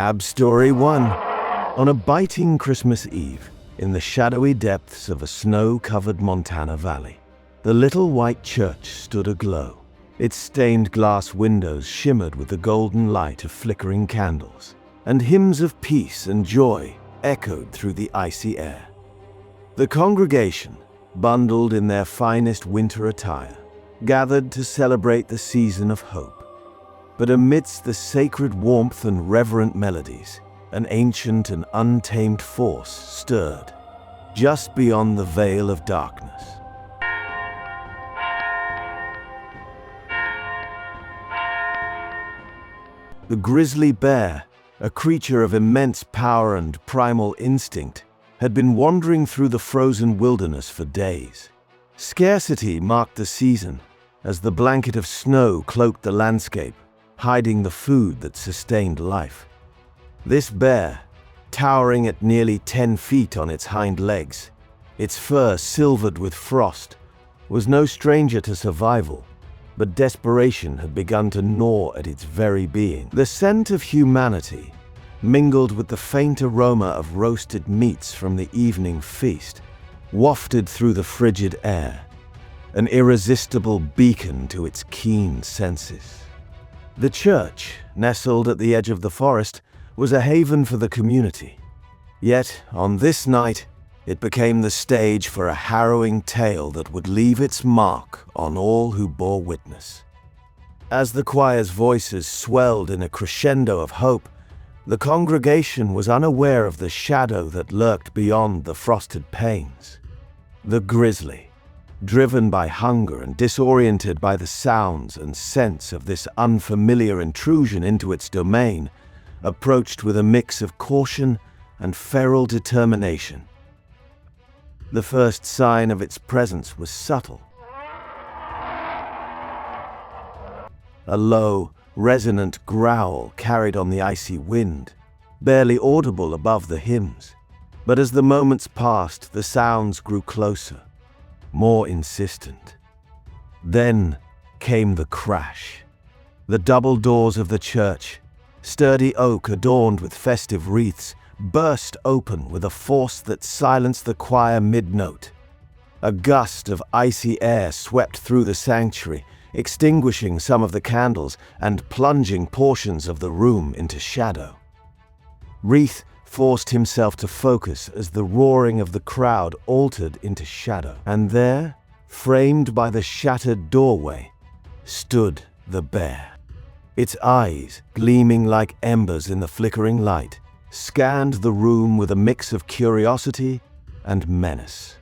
Cab Story 1. On a biting Christmas Eve, in the shadowy depths of a snow-covered Montana valley, the little white church stood aglow. Its stained glass windows shimmered with the golden light of flickering candles, and hymns of peace and joy echoed through the icy air. The congregation, bundled in their finest winter attire, gathered to celebrate the season of hope. But amidst the sacred warmth and reverent melodies, an ancient and untamed force stirred, just beyond the veil of darkness. The grizzly bear, a creature of immense power and primal instinct, had been wandering through the frozen wilderness for days. Scarcity marked the season, as the blanket of snow cloaked the landscape, hiding the food that sustained life. This bear, towering at nearly 10 feet on its hind legs, its fur silvered with frost, was no stranger to survival, but desperation had begun to gnaw at its very being. The scent of humanity, mingled with the faint aroma of roasted meats from the evening feast, wafted through the frigid air, an irresistible beacon to its keen senses. The church, nestled at the edge of the forest, was a haven for the community. Yet, on this night, it became the stage for a harrowing tale that would leave its mark on all who bore witness. As the choir's voices swelled in a crescendo of hope, the congregation was unaware of the shadow that lurked beyond the frosted panes. The grizzly, driven by hunger and disoriented by the sounds and scents of this unfamiliar intrusion into its domain, approached with a mix of caution and feral determination. The first sign of its presence was subtle. A low, resonant growl carried on the icy wind, barely audible above the hymns. But as the moments passed, the sounds grew closer, more insistent. Then came the crash. The double doors of the church, sturdy oak adorned with festive wreaths, burst open with a force that silenced the choir mid-note. A gust of icy air swept through the sanctuary, extinguishing some of the candles and plunging portions of the room into shadow. Wreath forced himself to focus as the roaring of the crowd altered into shadow. And there, framed by the shattered doorway, stood the bear. Its eyes, gleaming like embers in the flickering light, scanned the room with a mix of curiosity and menace.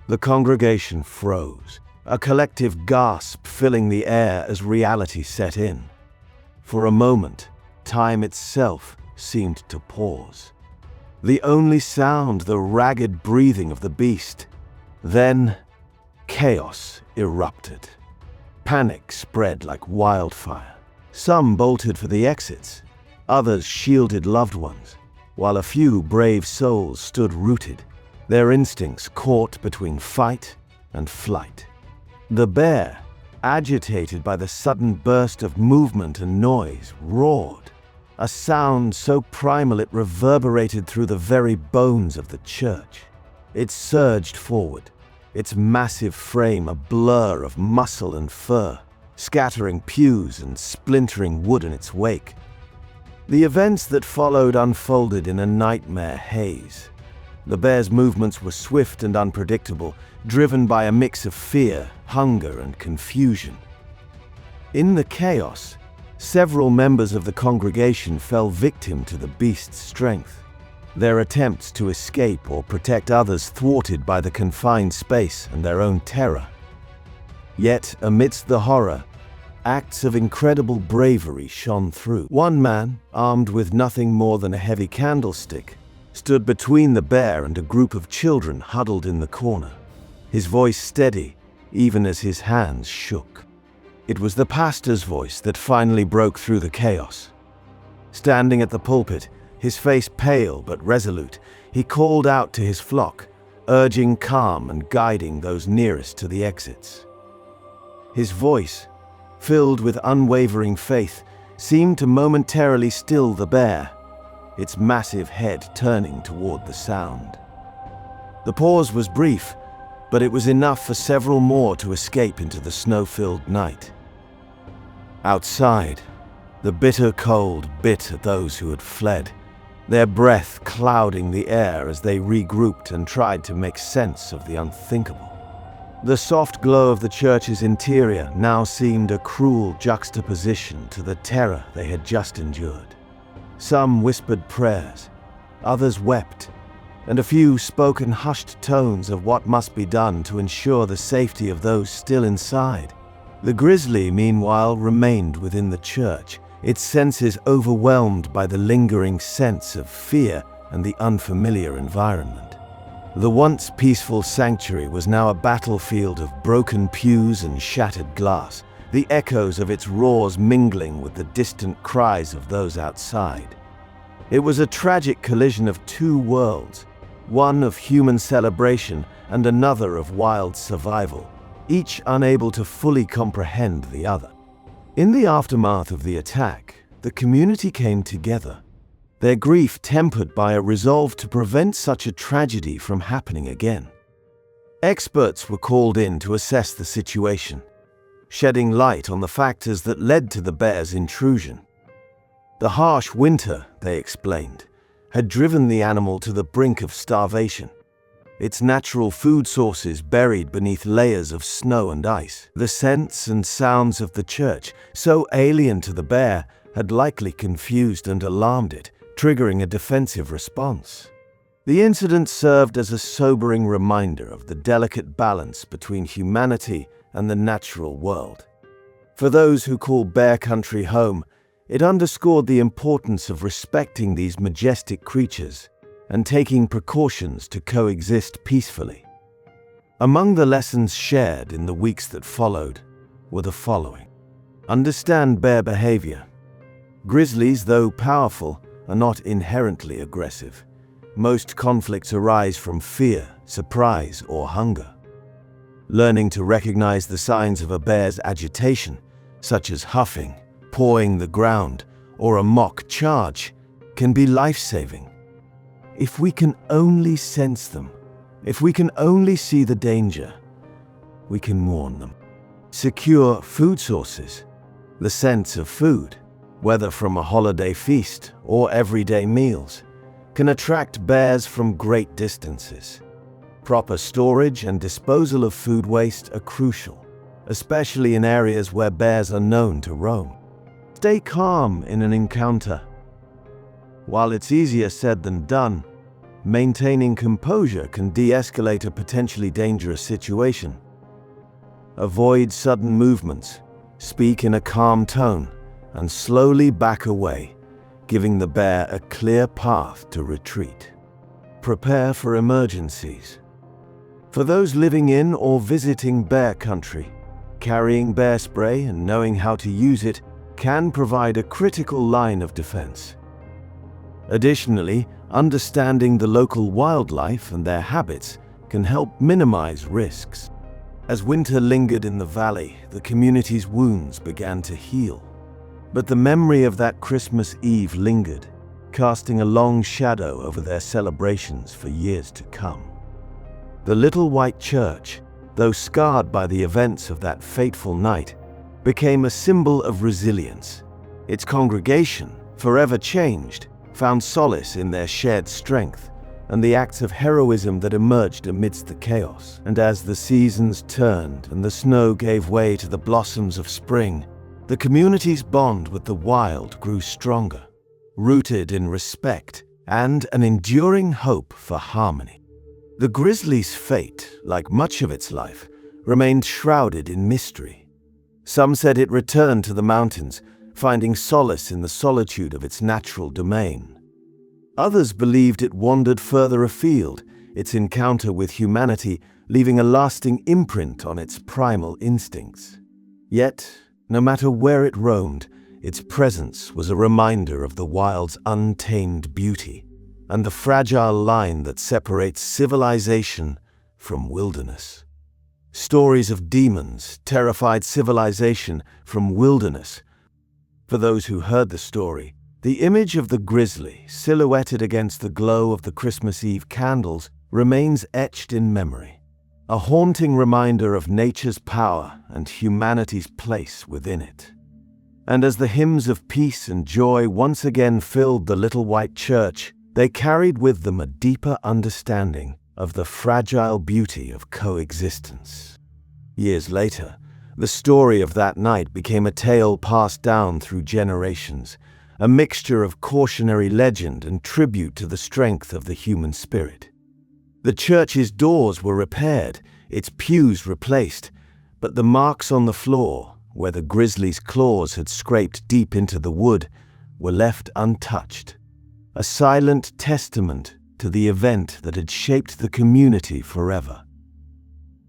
The congregation froze, a collective gasp filling the air as reality set in. For a moment, time itself seemed to pause. The only sound the ragged breathing of the beast. Then, chaos erupted. Panic spread like wildfire. Some bolted for the exits, others shielded loved ones, while a few brave souls stood rooted, their instincts caught between fight and flight. The bear, agitated by the sudden burst of movement and noise, roared, a sound so primal it reverberated through the very bones of the church. It surged forward, its massive frame a blur of muscle and fur, scattering pews and splintering wood in its wake. The events that followed unfolded in a nightmare haze. The bear's movements were swift and unpredictable, driven by a mix of fear, hunger, and confusion. In the chaos, several members of the congregation fell victim to the beast's strength, their attempts to escape or protect others thwarted by the confined space and their own terror. Yet, amidst the horror, acts of incredible bravery shone through. One man, armed with nothing more than a heavy candlestick, stood between the bear and a group of children huddled in the corner, his voice steady even as his hands shook. It was the pastor's voice that finally broke through the chaos. Standing at the pulpit, his face pale but resolute, he called out to his flock, urging calm and guiding those nearest to the exits. His voice, filled with unwavering faith, seemed to momentarily still the bear, its massive head turning toward the sound. The pause was brief, but it was enough for several more to escape into the snow-filled night. Outside, the bitter cold bit at those who had fled, their breath clouding the air as they regrouped and tried to make sense of the unthinkable. The soft glow of the church's interior now seemed a cruel juxtaposition to the terror they had just endured. Some whispered prayers, others wept, and a few spoke in hushed tones of what must be done to ensure the safety of those still inside. The Grizzly, meanwhile, remained within the church, its senses overwhelmed by the lingering sense of fear and the unfamiliar environment. The once peaceful sanctuary was now a battlefield of broken pews and shattered glass, the echoes of its roars mingling with the distant cries of those outside. It was a tragic collision of two worlds, one of human celebration and another of wild survival, each unable to fully comprehend the other. In the aftermath of the attack, the community came together, their grief tempered by a resolve to prevent such a tragedy from happening again. Experts were called in to assess the situation, shedding light on the factors that led to the bear's intrusion. The harsh winter, they explained, had driven the animal to the brink of starvation, its natural food sources buried beneath layers of snow and ice. The scents and sounds of the church, so alien to the bear, had likely confused and alarmed it, triggering a defensive response. The incident served as a sobering reminder of the delicate balance between humanity and the natural world. For those who call bear country home, it underscored the importance of respecting these majestic creatures and taking precautions to coexist peacefully. Among the lessons shared in the weeks that followed were the following. Understand bear behavior. Grizzlies, though powerful, are not inherently aggressive. Most conflicts arise from fear, surprise, or hunger. Learning to recognize the signs of a bear's agitation, such as huffing, pawing the ground, or a mock charge, can be life-saving. If we can only sense them, if we can only see the danger, we can warn them. Secure food sources. The sense of food, whether from a holiday feast or everyday meals, can attract bears from great distances. Proper storage and disposal of food waste are crucial, especially in areas where bears are known to roam. Stay calm in an encounter. While it's easier said than done, maintaining composure can de-escalate a potentially dangerous situation. Avoid sudden movements, speak in a calm tone, and slowly back away, giving the bear a clear path to retreat. Prepare for emergencies. For those living in or visiting bear country, carrying bear spray and knowing how to use it can provide a critical line of defense. Additionally, understanding the local wildlife and their habits can help minimize risks. As winter lingered in the valley, the community's wounds began to heal. But the memory of that Christmas Eve lingered, casting a long shadow over their celebrations for years to come. The little white church, though scarred by the events of that fateful night, became a symbol of resilience. Its congregation, forever changed, found solace in their shared strength and the acts of heroism that emerged amidst the chaos. And as the seasons turned and the snow gave way to the blossoms of spring, the community's bond with the wild grew stronger, rooted in respect and an enduring hope for harmony. The grizzly's fate, like much of its life, remained shrouded in mystery. Some said it returned to the mountains, finding solace in the solitude of its natural domain. Others believed it wandered further afield, its encounter with humanity leaving a lasting imprint on its primal instincts. Yet, no matter where it roamed, its presence was a reminder of the wild's untamed beauty and the fragile line that separates civilization from wilderness. Stories of demons terrified civilization from wilderness. For those who heard the story, The image of the grizzly, silhouetted against the glow of the Christmas Eve candles, remains etched in memory, a haunting reminder of nature's power and humanity's place within it. And as the hymns of peace and joy once again filled the little white church, they carried with them a deeper understanding of the fragile beauty of coexistence. Years later, the story of that night became a tale passed down through generations, a mixture of cautionary legend and tribute to the strength of the human spirit. The church's doors were repaired, its pews replaced, but the marks on the floor, where the grizzly's claws had scraped deep into the wood, were left untouched, a silent testament to the event that had shaped the community forever.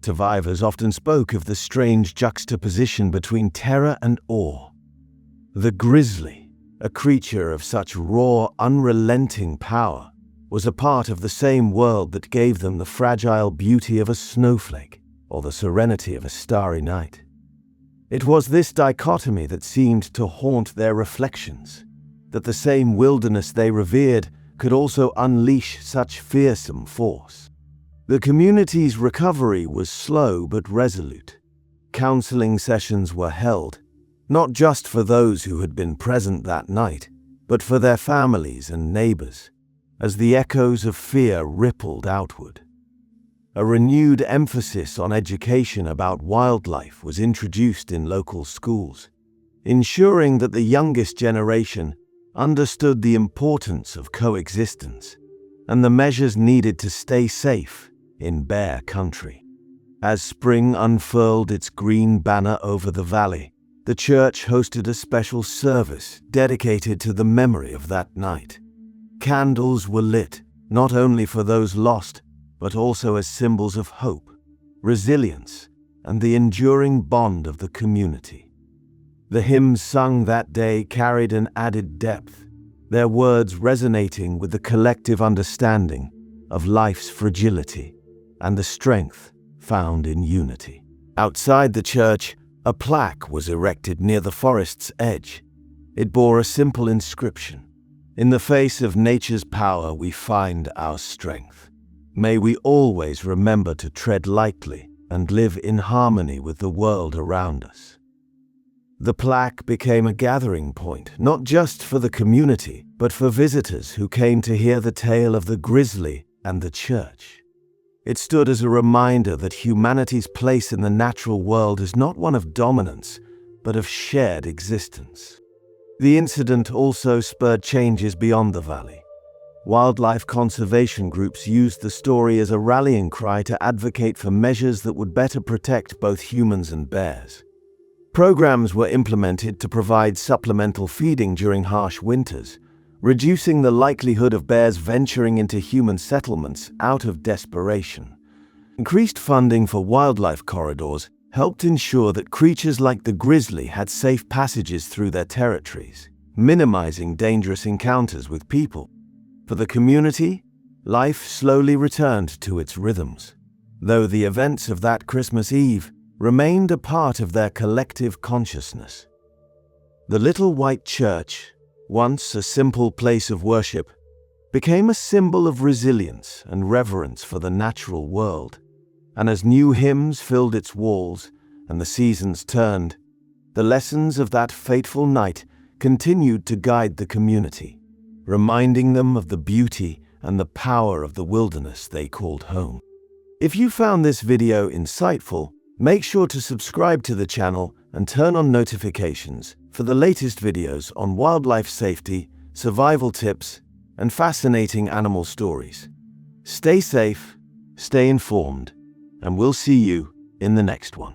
Survivors often spoke of the strange juxtaposition between terror and awe. The grizzly, a creature of such raw, unrelenting power, was a part of the same world that gave them the fragile beauty of a snowflake or the serenity of a starry night. It was this dichotomy that seemed to haunt their reflections, that the same wilderness they revered could also unleash such fearsome force. The community's recovery was slow but resolute. Counseling sessions were held, not just for those who had been present that night, but for their families and neighbors, as the echoes of fear rippled outward. A renewed emphasis on education about wildlife was introduced in local schools, ensuring that the youngest generation understood the importance of coexistence and the measures needed to stay safe in bear country. As spring unfurled its green banner over the valley, the church hosted a special service dedicated to the memory of that night. Candles were lit, not only for those lost, but also as symbols of hope, resilience, and the enduring bond of the community. The hymns sung that day carried an added depth, their words resonating with the collective understanding of life's fragility and the strength found in unity. Outside the church, a plaque was erected near the forest's edge. It bore a simple inscription: "In the face of nature's power we find our strength. May we always remember to tread lightly and live in harmony with the world around us." The plaque became a gathering point, not just for the community, but for visitors who came to hear the tale of the grizzly and the church. It stood as a reminder that humanity's place in the natural world is not one of dominance, but of shared existence. The incident also spurred changes beyond the valley. Wildlife conservation groups used the story as a rallying cry to advocate for measures that would better protect both humans and bears. Programs were implemented to provide supplemental feeding during harsh winters, reducing the likelihood of bears venturing into human settlements out of desperation. Increased funding for wildlife corridors helped ensure that creatures like the grizzly had safe passages through their territories, minimizing dangerous encounters with people. For the community, life slowly returned to its rhythms, though the events of that Christmas Eve remained a part of their collective consciousness. The little white church, once a simple place of worship, became a symbol of resilience and reverence for the natural world. And as new hymns filled its walls and the seasons turned, the lessons of that fateful night continued to guide the community, reminding them of the beauty and the power of the wilderness they called home. If you found this video insightful, make sure to subscribe to the channel and turn on notifications for the latest videos on wildlife safety, survival tips, and fascinating animal stories. Stay safe, stay informed, and we'll see you in the next one.